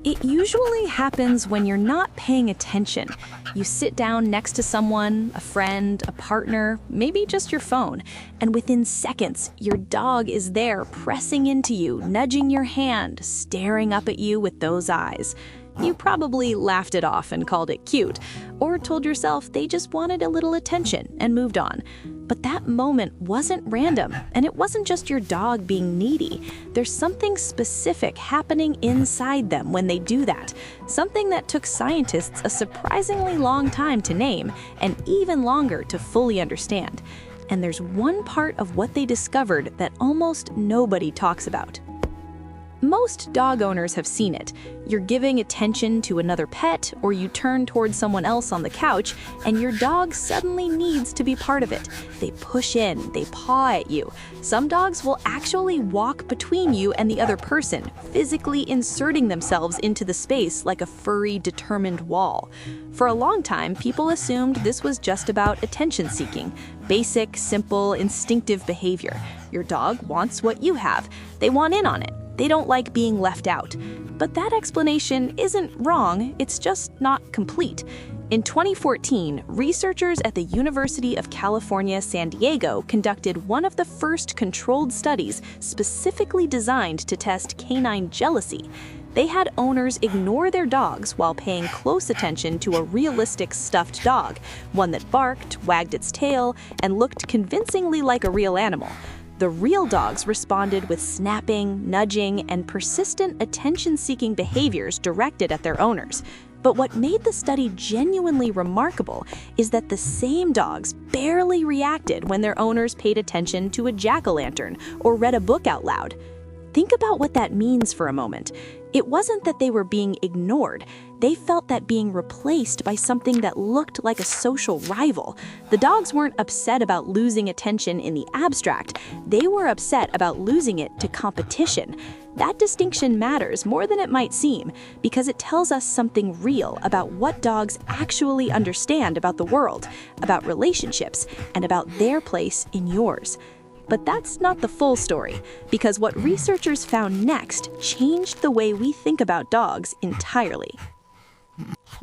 It usually happens when you're not paying attention. You sit down next to someone, a friend, a partner, maybe just your phone, and within seconds, your dog is there pressing into you, nudging your hand, staring up at you with those eyes. You probably laughed it off and called it cute, or told yourself they just wanted a little attention and moved on. But that moment wasn't random, and it wasn't just your dog being needy. There's something specific happening inside them when they do that, something that took scientists a surprisingly long time to name and even longer to fully understand. And there's one part of what they discovered that almost nobody talks about. Most dog owners have seen it. You're giving attention to another pet, or you turn towards someone else on the couch, and your dog suddenly needs to be part of it. They push in, they paw at you. Some dogs will actually walk between you and the other person, physically inserting themselves into the space like a furry, determined wall. For a long time, people assumed this was just about attention seeking, basic, simple, instinctive behavior. Your dog wants what you have. They want in on it. They don't like being left out. But that explanation isn't wrong, it's just not complete. In 2014, researchers at the University of California, San Diego conducted one of the first controlled studies specifically designed to test canine jealousy. They had owners ignore their dogs while paying close attention to a realistic stuffed dog, one that barked, wagged its tail, and looked convincingly like a real animal. The real dogs responded with snapping, nudging, and persistent attention-seeking behaviors directed at their owners. But what made the study genuinely remarkable is that the same dogs barely reacted when their owners paid attention to a jack-o'-lantern or read a book out loud. Think about what that means for a moment. It wasn't that they were being ignored. They felt that being replaced by something that looked like a social rival. The dogs weren't upset about losing attention in the abstract. They were upset about losing it to competition. That distinction matters more than it might seem, because it tells us something real about what dogs actually understand about the world, about relationships, and about their place in yours. But that's not the full story, because what researchers found next changed the way we think about dogs entirely.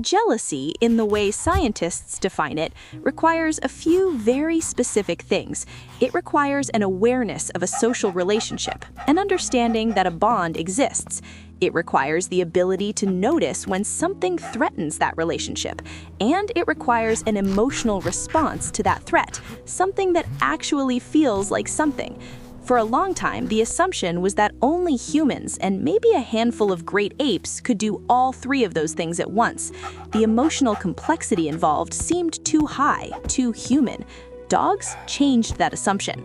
Jealousy, in the way scientists define it, requires a few very specific things. It requires an awareness of a social relationship, an understanding that a bond exists. It requires the ability to notice when something threatens that relationship, and it requires an emotional response to that threat, something that actually feels like something. For a long time, the assumption was that only humans and maybe a handful of great apes could do all three of those things at once. The emotional complexity involved seemed too high, too human. Dogs changed that assumption.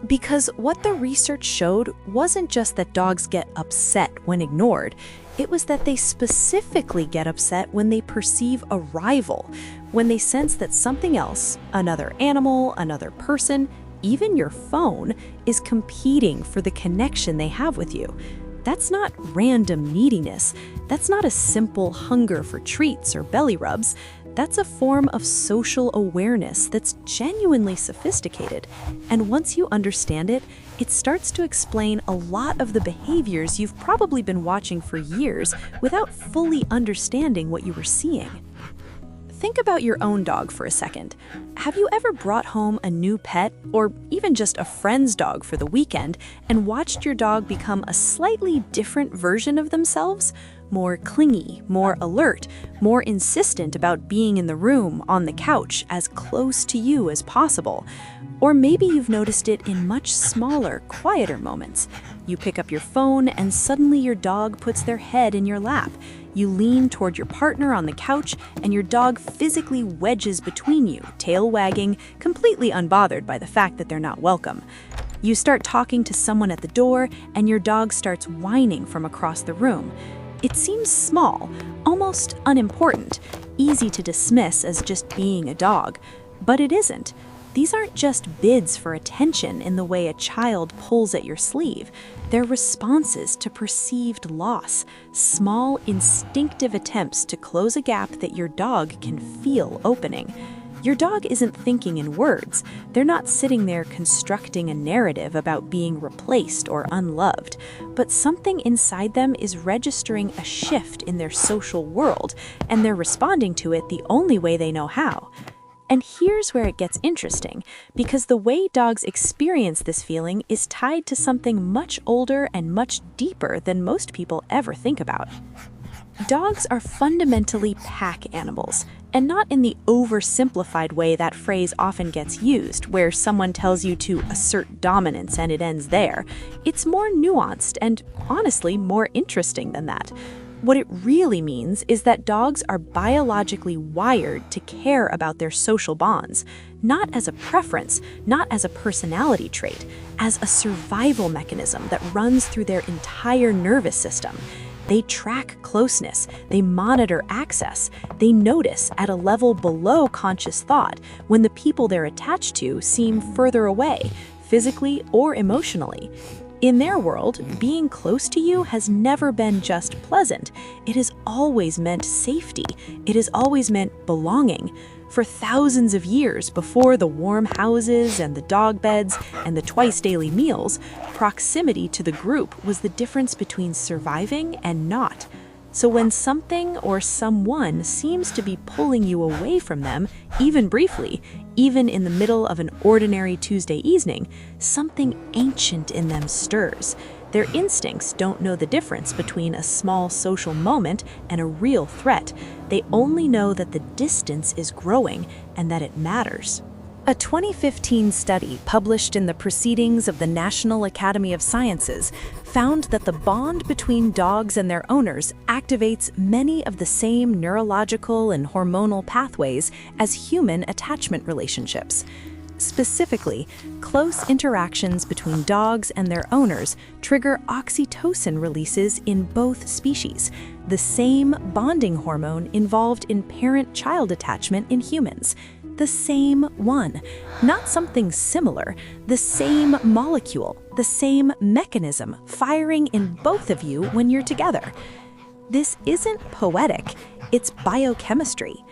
Because what the research showed wasn't just that dogs get upset when ignored, it was that they specifically get upset when they perceive a rival, when they sense that something else, another animal, another person, even your phone, is competing for the connection they have with you. That's not random neediness. That's not a simple hunger for treats or belly rubs. That's a form of social awareness that's genuinely sophisticated. And once you understand it, it starts to explain a lot of the behaviors you've probably been watching for years without fully understanding what you were seeing. Think about your own dog for a second. Have you ever brought home a new pet, or even just a friend's dog for the weekend, and watched your dog become a slightly different version of themselves? More clingy, more alert, more insistent about being in the room, on the couch, as close to you as possible. Or maybe you've noticed it in much smaller, quieter moments. You pick up your phone and suddenly your dog puts their head in your lap. You lean toward your partner on the couch and your dog physically wedges between you, tail wagging, completely unbothered by the fact that they're not welcome. You start talking to someone at the door and your dog starts whining from across the room. It seems small, almost unimportant, easy to dismiss as just being a dog, but it isn't. These aren't just bids for attention in the way a child pulls at your sleeve. They're responses to perceived loss, small, instinctive attempts to close a gap that your dog can feel opening. Your dog isn't thinking in words. They're not sitting there constructing a narrative about being replaced or unloved, but something inside them is registering a shift in their social world, and they're responding to it the only way they know how. And here's where it gets interesting, because the way dogs experience this feeling is tied to something much older and much deeper than most people ever think about. Dogs are fundamentally pack animals, and not in the oversimplified way that phrase often gets used, where someone tells you to assert dominance and it ends there. It's more nuanced and, honestly, more interesting than that. What it really means is that dogs are biologically wired to care about their social bonds, not as a preference, not as a personality trait, as a survival mechanism that runs through their entire nervous system. They track closeness, they monitor access, they notice at a level below conscious thought when the people they're attached to seem further away, physically or emotionally. In their world, being close to you has never been just pleasant. It has always meant safety. It has always meant belonging. For thousands of years before the warm houses and the dog beds and the twice-daily meals, proximity to the group was the difference between surviving and not. So when something or someone seems to be pulling you away from them, even briefly, even in the middle of an ordinary Tuesday evening, something ancient in them stirs. Their instincts don't know the difference between a small social moment and a real threat. They only know that the distance is growing and that it matters. A 2015 study published in the Proceedings of the National Academy of Sciences found that the bond between dogs and their owners activates many of the same neurological and hormonal pathways as human attachment relationships. Specifically, close interactions between dogs and their owners trigger oxytocin releases in both species, the same bonding hormone involved in parent-child attachment in humans. The same one, not something similar, the same molecule, the same mechanism firing in both of you when you're together. This isn't poetic, it's biochemistry.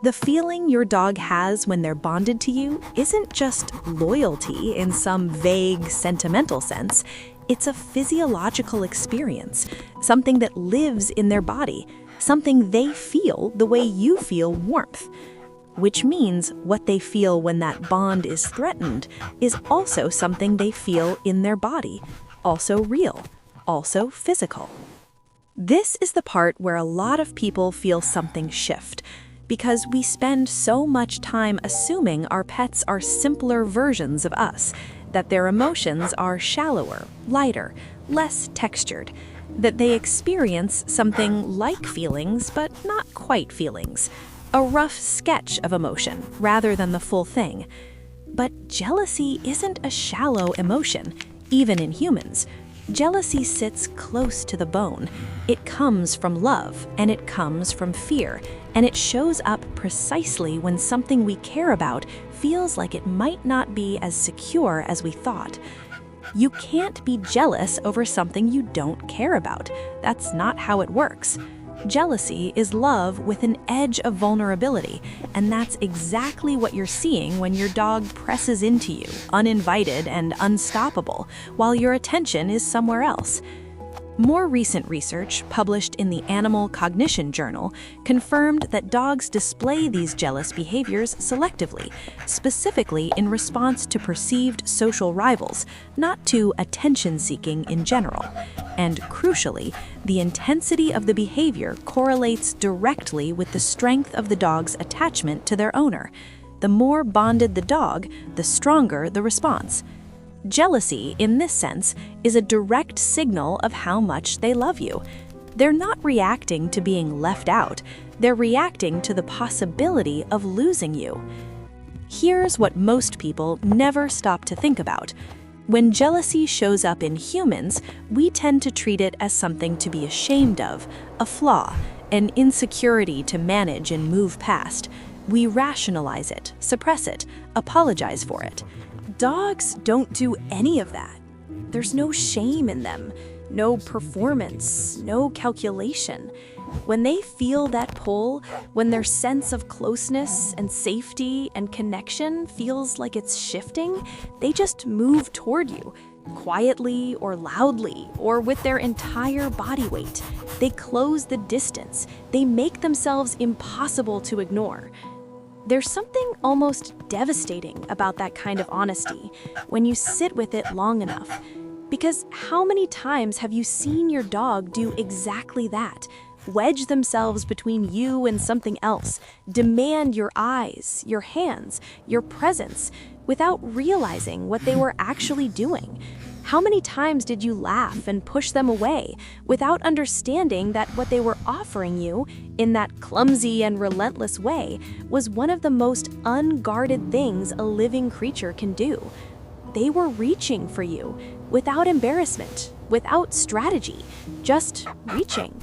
The feeling your dog has when they're bonded to you isn't just loyalty in some vague, sentimental sense. It's a physiological experience, something that lives in their body, something they feel the way you feel warmth. Which means what they feel when that bond is threatened is also something they feel in their body, also real, also physical. This is the part where a lot of people feel something shift, because we spend so much time assuming our pets are simpler versions of us, that their emotions are shallower, lighter, less textured, that they experience something like feelings but not quite feelings, a rough sketch of emotion rather than the full thing. But jealousy isn't a shallow emotion, even in humans. Jealousy sits close to the bone. It comes from love, and it comes from fear, and it shows up precisely when something we care about feels like it might not be as secure as we thought. You can't be jealous over something you don't care about. That's not how it works. Jealousy is love with an edge of vulnerability, and that's exactly what you're seeing when your dog presses into you, uninvited and unstoppable, while your attention is somewhere else. More recent research, published in the Animal Cognition Journal, confirmed that dogs display these jealous behaviors selectively, specifically in response to perceived social rivals, not to attention-seeking in general. And crucially, the intensity of the behavior correlates directly with the strength of the dog's attachment to their owner. The more bonded the dog, the stronger the response. Jealousy, in this sense, is a direct signal of how much they love you. They're not reacting to being left out, they're reacting to the possibility of losing you. Here's what most people never stop to think about. When jealousy shows up in humans, we tend to treat it as something to be ashamed of, a flaw, an insecurity to manage and move past. We rationalize it, suppress it, apologize for it. Dogs don't do any of that. There's no shame in them. no performance, no calculation. When they feel that pull, when their sense of closeness and safety and connection feels like it's shifting, they just move toward you, quietly or loudly, or with their entire body weight. They close the distance. They make themselves impossible to ignore. There's something almost devastating about that kind of honesty when you sit with it long enough. Because how many times have you seen your dog do exactly that? Wedge themselves between you and something else, demand your eyes, your hands, your presence, without realizing what they were actually doing? How many times did you laugh and push them away without understanding that what they were offering you, in that clumsy and relentless way, was one of the most unguarded things a living creature can do? They were reaching for you, without embarrassment, without strategy, just reaching.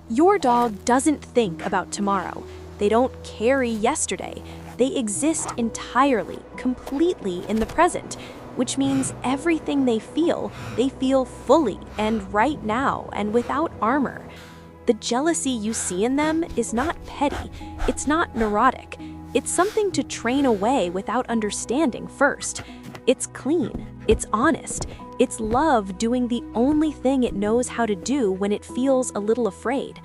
Your dog doesn't think about tomorrow. They don't carry yesterday. They exist entirely, completely in the present, which means everything they feel fully and right now and without armor. The jealousy you see in them is not petty. It's not neurotic. It's something to train away without understanding first. It's clean. It's honest. It's love doing the only thing it knows how to do when it feels a little afraid.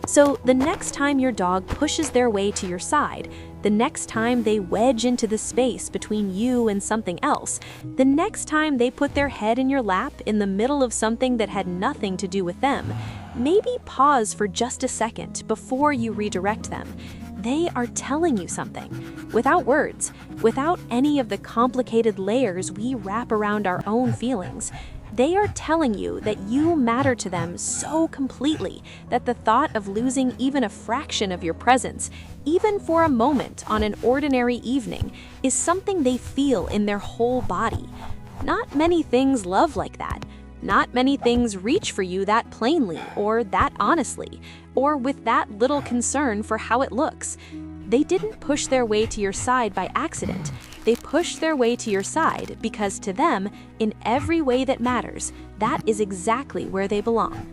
So the next time your dog pushes their way to your side, the next time they wedge into the space between you and something else, the next time they put their head in your lap in the middle of something that had nothing to do with them, maybe pause for just a second before you redirect them. They are telling you something, without words, without any of the complicated layers we wrap around our own feelings. They are telling you that you matter to them so completely that the thought of losing even a fraction of your presence, even for a moment on an ordinary evening, is something they feel in their whole body. Not many things love like that. Not many things reach for you that plainly or that honestly, or with that little concern for how it looks. They didn't push their way to your side by accident. They pushed their way to your side because to them, in every way that matters, that is exactly where they belong.